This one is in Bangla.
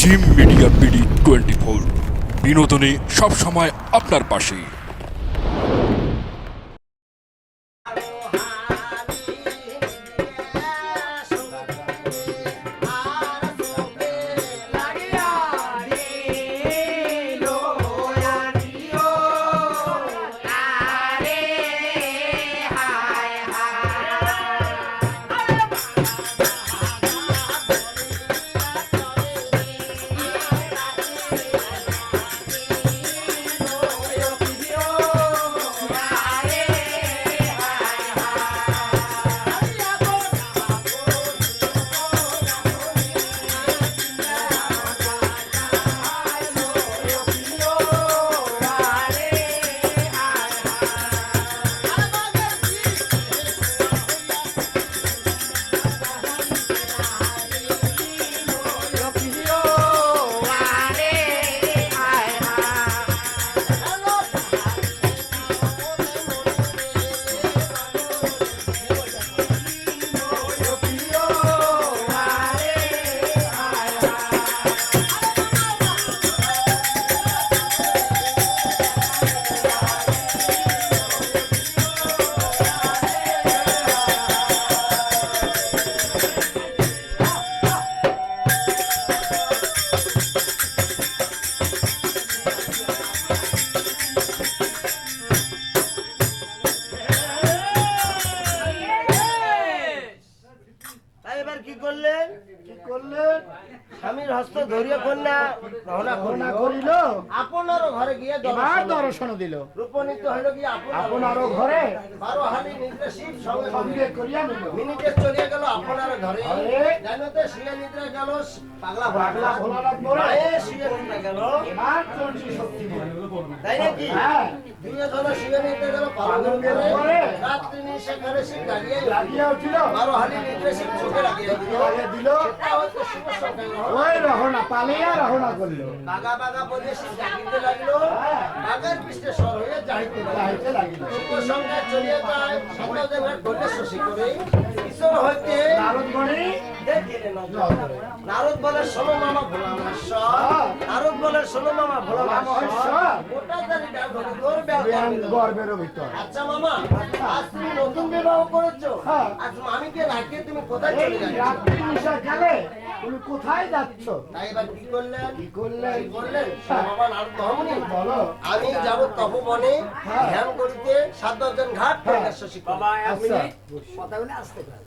জিম মিডিয়া বিডি 24 বিনোদনে সবসময় আপনার পাশে। স্বামীর হস্ত ধরিয়া কন্যা রহনা করিল, আপনার ঘরে গিয়ে দর্শন দিল। রূপনীত হইল গিয়ে আপনার ঘরে 12 হানি নিদ্রা শিব সঙ্গে করিয়া নিল। মিনিটে চলিয়া গেল আপনার ঘরে, জানতে শুয়ে নিদ্রা গেল পাগলা ভোলানাথ মোড়ে শুয়ে নিদ্রা গেল। এবার চলছি শক্তি তাই নাকি? দুইজন শুয়ে নিদ্রা গেল পাগলের ঘরে, রাত্রি সেখানে সে লাগিয়া উঠিল। 12 হানি নিদ্রা শিব চোখে লাগিয়া দিল। ওই রহনা পালিয়া রহনা করলো, বাগা বাগা বলে সে জাগিতে লাগলো। বাগার পৃষ্ঠে সর হয়ে যাইতে লাগিল। সঙ্গে চলিয়ে যায় সন্ধ্যাদেবের ঘটে শশী করে ঈশ্বর হইতে নারদমণি দেখিলে নজর। নারদ বলে শোনো মামা ভোলা মহেশ্বর, নারদ বলে শোনো মামা ভোলা মহেশ্বর, গোটা জানি গর্বের ভিতর। আচ্ছা মামা, আজ তুমি নতুন বিবাহ করেছো, আজ মামিকে রাখিয়ে তুমি কোথায় চলে যাচ্ছ? তুমি কোথায় যাচ্ছ? তাই এবার কি করলেন? বাবা নারদ মহামুনি বলো, আমি যাব তপবনে ধ্যান করিতে 7-10 ঘাট শশী। বাবা এক মিনিট কথা বলে আসতে পারো।